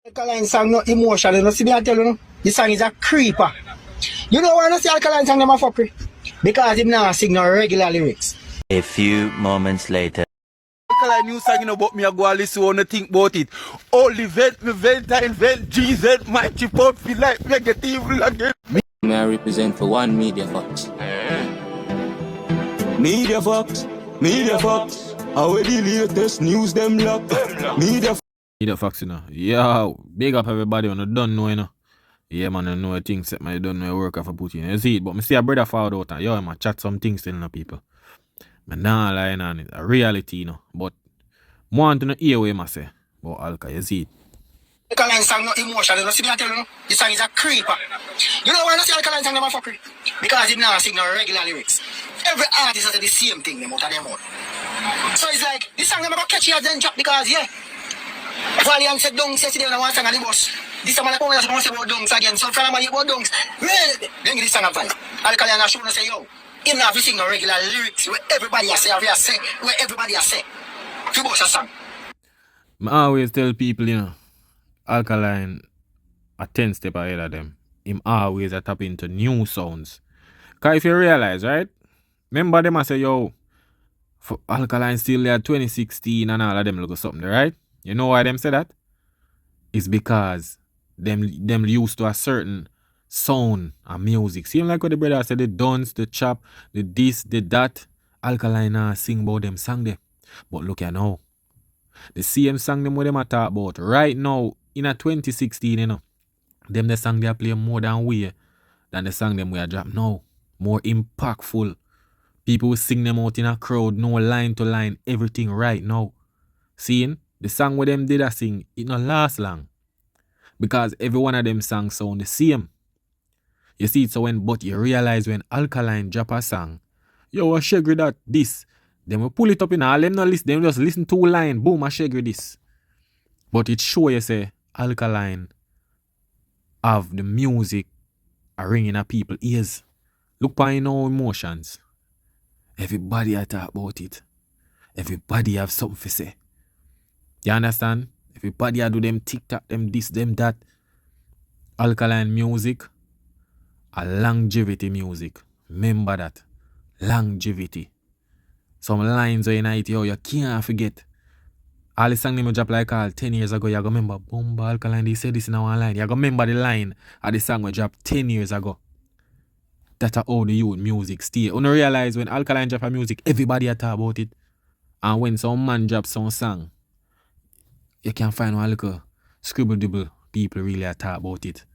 Alkaline song no emotion, you know, see me I tell you, no? The song is a creeper. You know why I see Alkaline song them a fuckery? Because him now sing no regular lyrics. A few moments later. Alkaline new song, you know, but me I go and listen wanna think about it. Only vent, me vent, I invent Jesus, mighty pop, feel like negative again. Me I represent for one Media Fox. Media Fox, Media Fox. How the latest news them lock. Media Fox, you know. Yo, big up everybody on the don't know, you know. Yeah, man, I know things that man don't know work for put in. You see it, but me see a brother forward out and yo, man, chat some things still, you know, people. Man, nah lying on it. A reality, you know. But want to know hear what I say. But Alka, you see it. Alkaline song no emotion, you know, see me I tell you, no? The song is a creeper. You know why I see Alkaline song them a fuckery? Because him now sing no regular lyrics. Every artist has the same thing them out of them out. So it's like, this song them about catchy as then drop because, yeah. Valiant said dunks yesterday when I want to sing on the bus. This time I come and say about dunks again. So from I about dunks, well, then give this song a vibe. Alkaline show and say, yo, him not sing no regular lyrics where everybody has say, where everybody has say. If boss a song. I always tell people, you know, Alkaline a 10 step ahead of them. Him always a tap into new sounds. Because if you realize, right? Remember them I say, yo, for Alkaline still there 2016 and all of them look something, right? You know why them say that? It's because them used to a certain sound and music. See like what the brother said, the dance, the chop, the this, the that. Alkaline sing about them song there. But look at now. The same song them what them a talk about right now in a 2016, you know. Them the song they play more than we than the song them we are drop now. More impactful. People sing them out in a crowd, no line to line, everything right now. Seeing? The song where them did a sing, it not last long. Because every one of them songs sound the same. You see it so when, but you realize when Alkaline drop a song, yo, I shaggy that, this. Then we pull it up in all them not listen, them just listen 2 lines, boom, I shaggy this. But it show you say, Alkaline have the music a ringing at people's ears. Look by no emotions. Everybody a talk about it. Everybody have something to say. You understand? Everybody a do them TikTok, them this, them that. Alkaline music, a longevity music. Remember that. Longevity. Some lines are in it, yo, you can't forget. All the song them drop like all 10 years ago, you go remember, Bomba Alkaline, they said this in our line. You go remember the line of the song we dropped 10 years ago. That's how the youth music stay. You don't realize when Alkaline drop a music, everybody a talk about it. And when some man drops some song, you can find one little scribble-dibble people really a talk about it.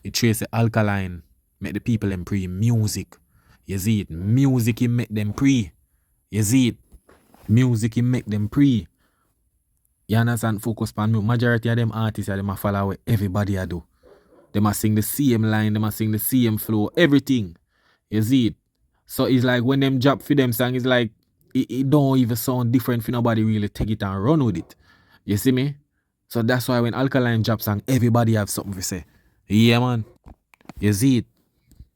It trace the Alkaline, make the people them pre music. You see it? Music he make them pre. You see it? Music he make them pre. You understand? Focus on me. Majority of them artists them a follow what everybody a do. They must sing the same line, they must sing the same flow, everything. You see it? So it's like when them drop for them song, it's like it don't even sound different for nobody really take it and run with it. You see me? So that's why when Alkaline drop song, everybody have something to say. Yeah, man. You see it?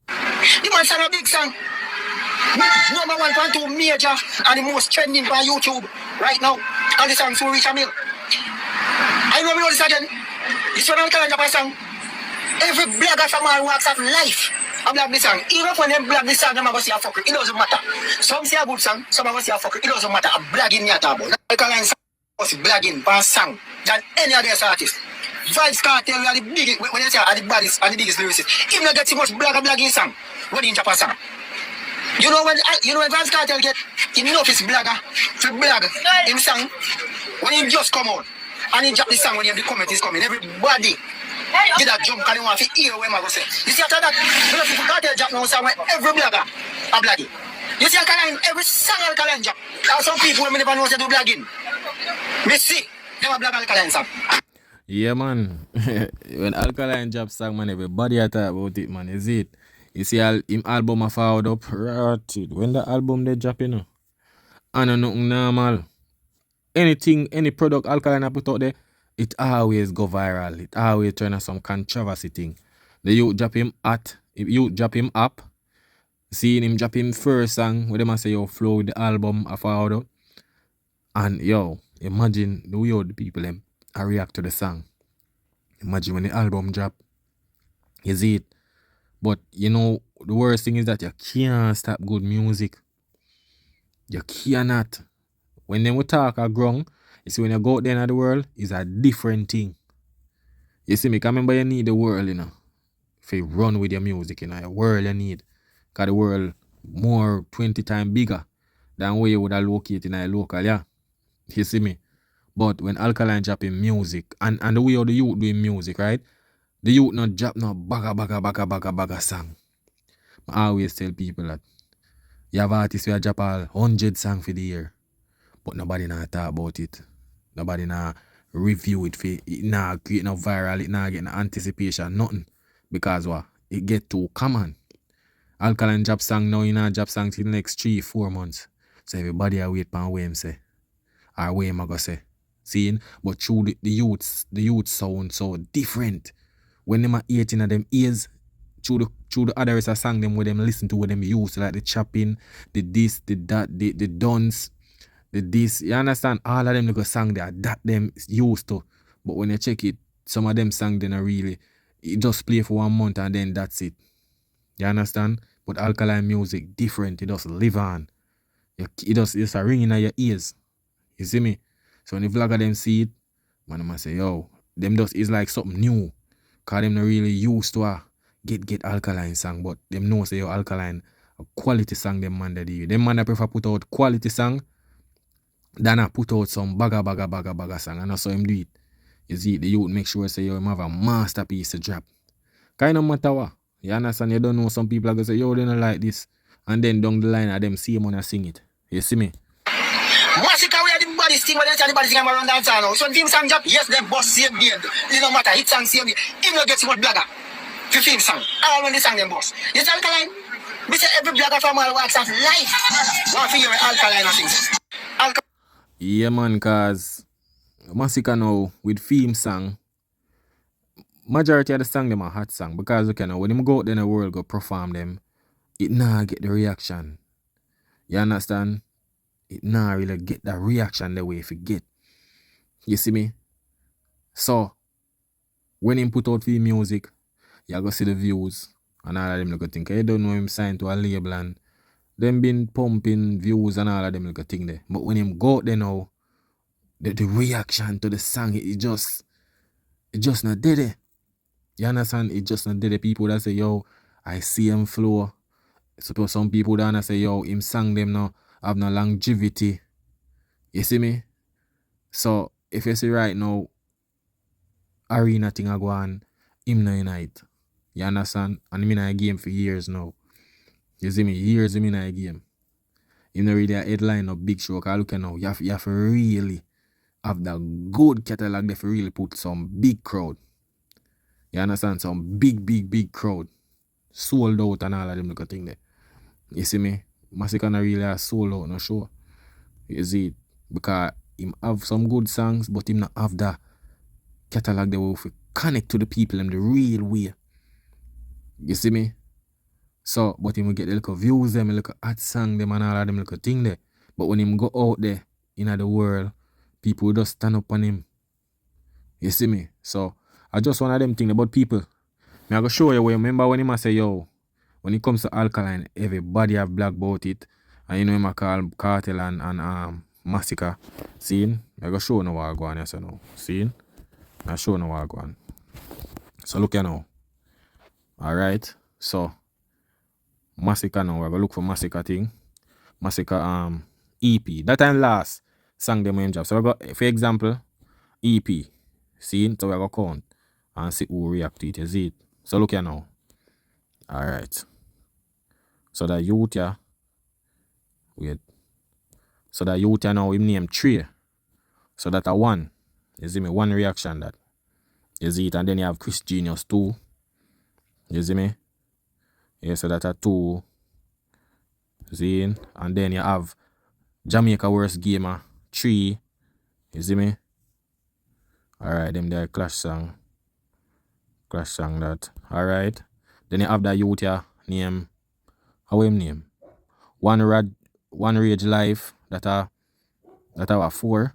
The man sang a big song. Number 1.2 major and the most trending on YouTube right now. And the songs will reach a mil. I know this again. This one Alkaline drop a song. Every blogger from all walks of life I blog this song. Even when them blog this song, them are going to see a fucker. It doesn't matter. Some say a good song, some are going to see a fucker. It doesn't matter. I'm blogging me at all. Alkaline song was blogging per song than any other artist. Vibes Cartel are the biggest, when you say are the baddest, are the biggest lyricists. Even get too much blogging song, when in Japan song. You know when Vibes Cartel get enough his blogger to blog him song, when he just come out, and he drop the song when the comment is coming, everybody get that jump and you want to hear what I'm going to say. You see after that, you know if you Cartel drop now song when every blogger are blogging. You see Alkaline, every song Alkaline drop. There are some people who never know how to do blogging. Me see, they are blog Alkaline song. Yeah, man. When Alkaline drop song, man, everybody a talk about it, man. Is it? You see, him album a forward up, right? When the album they drop, you know, I know nothing normal. Anything, any product Alkaline a put out there, it always go viral. It always turn out some controversy thing. The youth drop him up. Seeing him drop him first song, where they must say, yo, flow with the album a forward up. And yo, imagine the way how the people them I react to the song. Imagine when the album drop. You see it? But you know, the worst thing is that you can't stop good music. You cannot. When them we talk a grung, you see when you go out there in the world, it's a different thing. You see me, 'cause remember you need the world, you know. If you run with your music, you know, your world you need. Because the world more 20 times bigger than where you would have located in a local, yeah. You see me? But when Alkaline drop in music, and the way how the youth doing music, right? The youth not drop no baga song. I always tell people that you have artists who drop all 100 songs for the year, but nobody not talk about it. Nobody not review it for it not create no viral, it not get no anticipation, nothing. Because what? It get too common. Alkaline drop song now, you know, drop song till the next 3-4 months. So everybody a wait for what him say. Or what him a go say. Seeing? But through the youth sound so different. When them are eating at them ears, through the other rest of song them where them listen to what them use, like the chopping, the this, the that, the dance, the this. You understand? All of them little song there, that them used to. But when you check it, some of them song they not really. It just play for 1 month and then that's it. You understand? But Alkaline music different. It just live on. It just a ring in your ears. You see me? So when the vlogger them see it, man, I say, yo, them just is like something new. Cause them not really used to get Alkaline song, but them know say yo Alkaline a quality song them man that do. Them man that prefer put out quality song than I put out some baga song. And that's how him do it. You see, the youth make sure say yo him have a masterpiece to drop. Kind of matter what. You understand? You don't know some people are gonna say, yo, they don't like this. And then down the line of them see him when I sing it. You see me? Masicka, we are the baddest thing when they tell the baddest thing around dancehall now. So when film song drop, yes, them boss same day. It don't matter, hit song same day. Him not get so much blogger. For film song. All when the song them boss. You tell Alkaline? We say every blogger from all walks of life. Want to hear Alkaline and things. Yeah man, cause Masicka now with film song, majority of the song them are hot song. Because you know when them go out there in the world go perform them, it nah get the reaction. You understand? It nah really get the reaction the way if it get. You see me? So when him put out for music, you go see the views and all of them look think. You don't know him signed to a label and them been pumping views and all of them look think there. But when him go out there now, the reaction to the song it just not dead. You understand? It just not dead. People that say, yo, I see him flow. Suppose some people that say, yo, him sang them now have no longevity. You see me? So if you see right now, arena thing I go on, him no in it. You understand? And him in a game for years now. You see me? Years him in a game. Him no really a headline of big show. Cause look at now, you have to really have that good catalog there for really put some big crowd. You understand? Some big crowd. Sold out and all of them look at thing there. You see me? Masicka not really a sold out no show. You see it? Because him have some good songs, but him not have that catalog that will connect to the people in the real way. You see me? So, but him will get the little views them, a little hot song them and all of them little thing there. But when him go out there in the world, people will just stand up on him. You see me? So, I just one of them things about people. I go show you where remember when him say, yo, when it comes to Alkaline, everybody have black about it. And you know him I call Cartel and Masicka. See? I go show you what I go on, yes or no. See? I show you what I go on. So look here now. Alright. So Masicka now, we're gonna look for Masicka thing. Masicka EP. That time last sang them him job. So we got for example, EP. See? So we're gonna count and see who react to it. You see it? So look here now. Alright. So the youth here. Wait. So the youth here now him name 3. So that a 1. You see me? 1 reaction that. You see it? And then you have Chris Genius 2. You see me? Yeah, so that a 2. See? And then you have Jamaica Worst Gamer 3. You see me? Alright, them there clash song. Clash song that. Alright. Then you have that youth here name. How him name? One Rage Life. That a 4.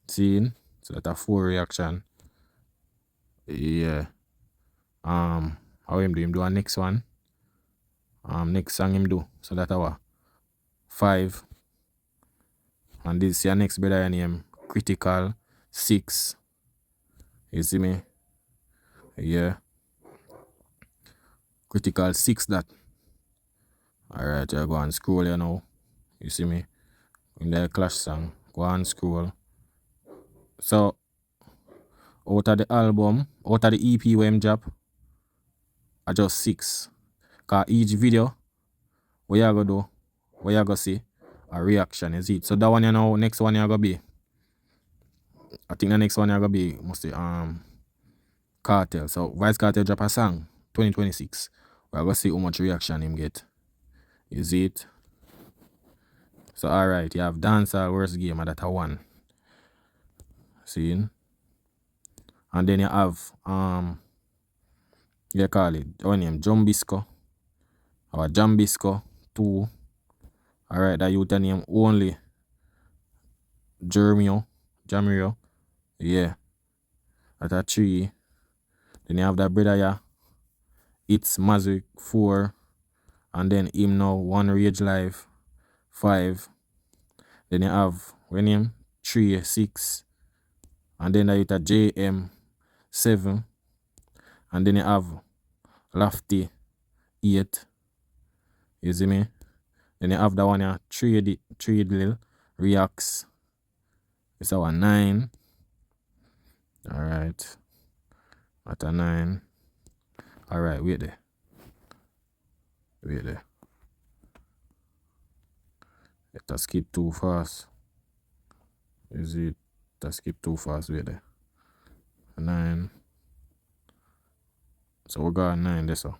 See? So that a 4 reaction. Yeah. How him do? Him do a next one. Next song him do. So that our 5. And this your next brother name Critical 6. You see me? Yeah. Critical 6 that. Alright, you go and scroll here now. You see me? In the Clash song. Go and scroll. So out of the album, out of the EP where him drop, I just 6. Cause each video, what you gonna do, what you gonna see, a reaction is it. So that one you know, next one you gonna be. I think the next one you gonna be mostly Cartel. So Vice Cartel drop a song 2026. We're gonna see how much reaction him get. Is it? So alright, you have dancehall worst game and that a 1. See? And then you have you call it what name? Jumbisco or Jambisco 2. Alright, that you name only Jamiro. Yeah. That a 3. Then you have that brother yeah. It's Masicka 4. And then him now One Rage Life 5. Then you have what name? 3, 6. And then you have JM 7. And then you have Lofty 8. You see me? Then you have that one here, Trade Reacts. It's our 9. Alright. At a 9. Alright, wait there. Let us skip too fast. Is it? Let's skip too fast, wait there. 9. So we got 9 there, so.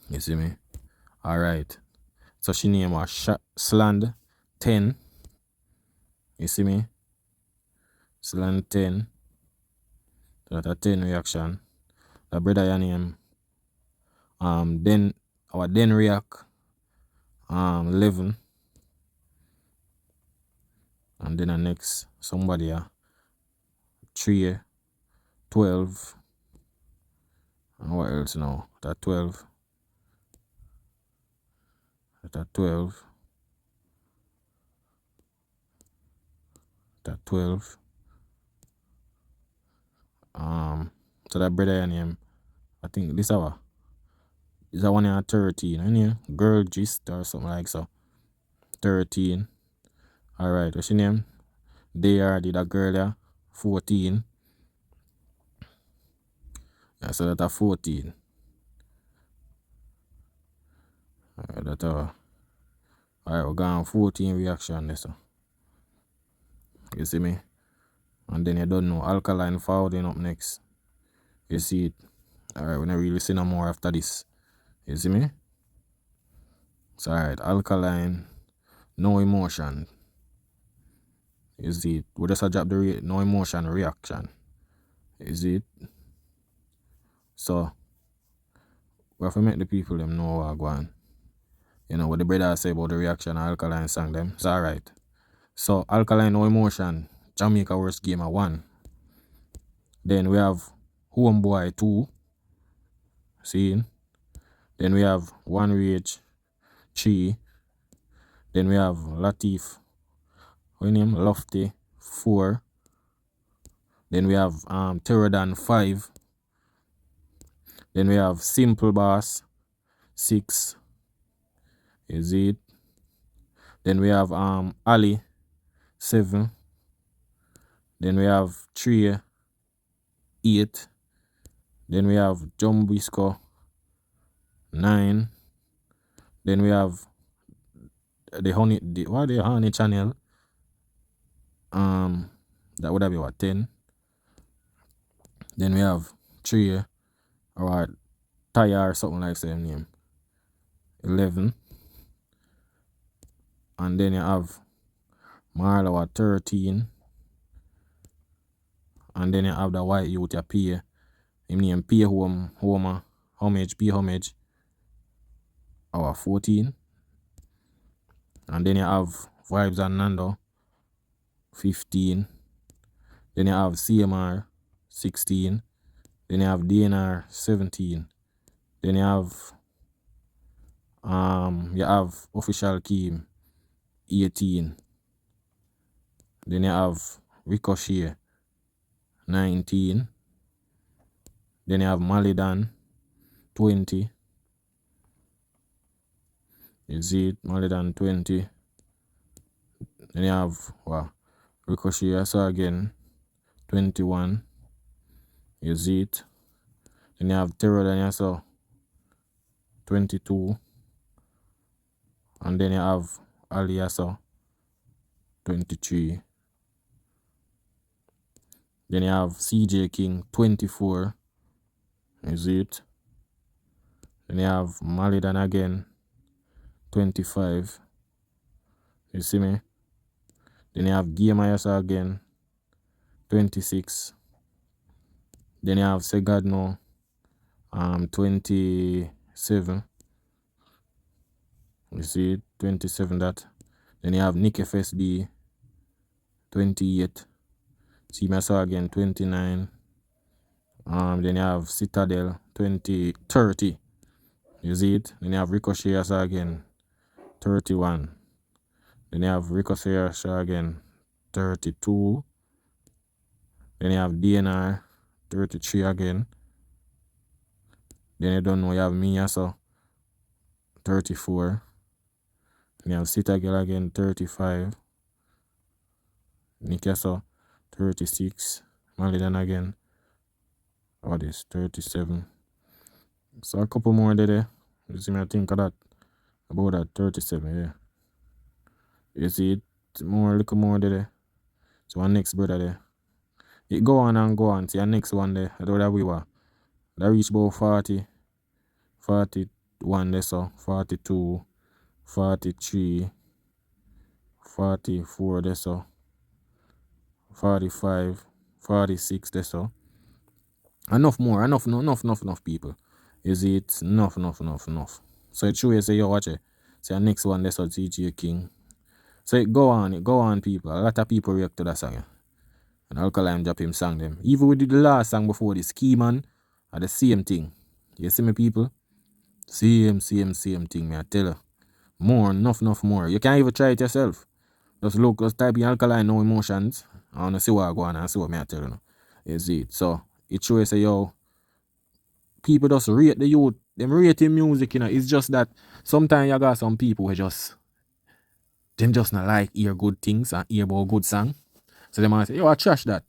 You see me? Alright. So she name was Sland 10. You see me? Sland 10. So that a 10 reaction. The brother your name. Then our then react 11. And then the next somebody 3, 12. And what else now? That 12. That 12. That 12. So that brother your name. I think this hour. Is that one 13, and Girl Gist or something like so. 13. Alright, what's your name? They are that girl there. 14. Yeah, so that's a 14. Alright, alright, we're going 14 reaction there, so. You see me? And then you don't know Alkaline forwarding up next. You see it? Alright, we're not really see no more after this. You see me? So alright, Alkaline, no emotion. You see it? We just a drop the no emotion reaction. You see it? So we have to make the people them know what going. You know what the brother say about the reaction of Alkaline song them. It's alright. So Alkaline no emotion, Jamaica worst game at 1. Then we have Homeboy 2. See? Then we have One Rage 3. Then we have Latif. What name? Lofty 4. Then we have Terrodan 5. Then we have Simple Boss 6. Is it? Then we have Ali 7. Then we have 3, 8. Then we have Jumbisco 9. Then we have the honey channel. That would have been what 10. Then we have 3 or Tire or something like same name. 11. And then you have Marlo at 13. And then you have the white youth you pay. Him name pay homage, pay homage. Our 14. And then you have Vibes and Nando 15. Then you have CMR 16. Then you have DNR 17. Then you have Official Keem 18. Then you have Ricochet 19. Then you have Malidan 20. You see it, Malidan 20. Then you have Ricochet, I saw again 21. You see it. Then you have Terror, then you saw 22. And then you have Ali, I saw 23. Then you have CJ King 24. You see it. Then you have Malidan again 25. You see me? Then you have Game Ayasa again 26. Then you have Segadno 27. You see it, 27 that. Then you have Nick FSD 28. See me saw again 29. Then you have Citadel 30. You see it? Then you have Ricochet saw again 31. Then you have Ricochet saw again 32. Then you have DNR 33 again. Then you don't know, you have me also 34. Then you have Citadel again 35. Nick also 36. Malidan again. Oh, this 37. So a couple more there. You see me, I think of that. About that 37, yeah. You see it more, little more there. So our next brother there. It go on and go on. See our next one there. I know that we were. That reach about 40. 41 there, so 42, 43, 44 there, so 45, 46 there, so enough people. Is it enough? So it shows say yo watch it. So the next one there, so TJ King. So it go on people. A lot of people react to that song. And Alkaline drop him song them. Even we did the last song before this, Key Man, are the same thing. You see me people? Same thing, me I tell you. More, enough more. You can't even try it yourself. Just type in Alkaline, no emotions. I wanna see what I go on and see what me I tell you. You see it. So it shows say yo, people just rate the youth. Them rating music, you know. It's just that sometimes you got some people who just not like hear good things and hear about good song. So they might say, yo, I trash that.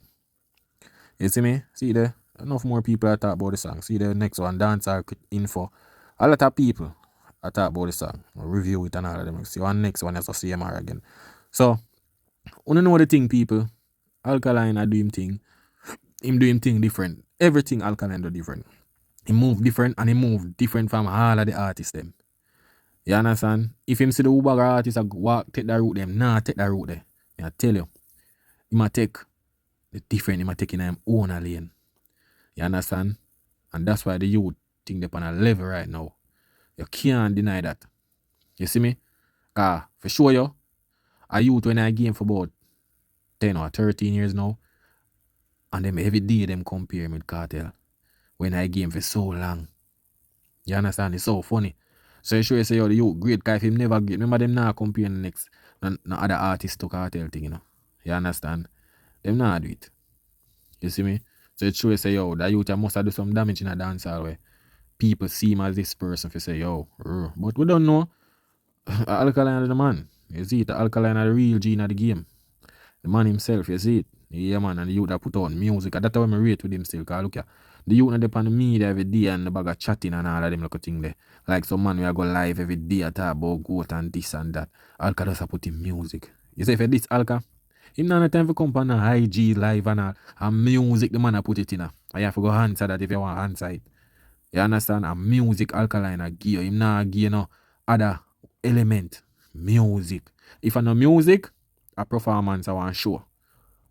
You see me? See there? Enough more people that talk about the song. See the next one, dancehall info. A lot of people I talk about the song, review it and all of them. See one next one is a CMR again. So, you know the thing, people. Alkaline I do him thing. Him do him thing different. Everything Alkaline do different. He move different and he move different from all of the artists them. You understand? If him see the Uber artists take that route them, nah take that route there. I tell you. He might take the different, he might take in him own lane. You understand? And that's why the youth think they're on a level right now. You can't deny that. You see me? For sure you, a youth when I game for about 10 or 13 years now, and them every day them compare me with Cartel. When I game for so long. You understand? It's so funny. So you sure you say, yo, the youth great guy if him never get. Remember them now comparing the next no other artists to Cartel thing, you know. You understand? Them not do it. You see me? So it's true, say, yo, that youth must have do some damage in a dancehall way. People see him as this person if say, yo, but we don't know. Alkaline is the man. You see it? Alkaline is the real gene of the game. The man himself, you see it? Yeah, man, and the youth that put on music. And that's why I rate with him still. Because look here, the youth that depend on the media every day and the bag of chatting and all of them like thing there. Like some man we are go live every day and talk about goat and this and that. Alka does put in music. You say for this Alka, him not time for come on a IG live and all. And music the man put it in. And you have to go answer that if you want to answer it. You understand? And music Alkaline a gear. Him not gear no other element. Music. If I know music, a performance I want to show.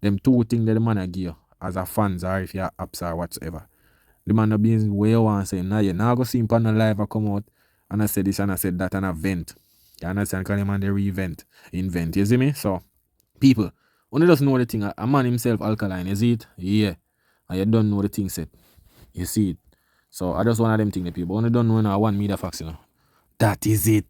Them two things that the man a gear as a fans or if you're apps or whatsoever. The man a be where you want to say, nah, you now go see him on the live or come out and I said this and I said that and a vent. You understand? Because the man they invent. You see me? So people, only just know the thing. A man himself, Alkaline, is it? Yeah. And you don't know the thing set. You see it. So I just one of them things the people only don't know now one media facts, you know. That is it.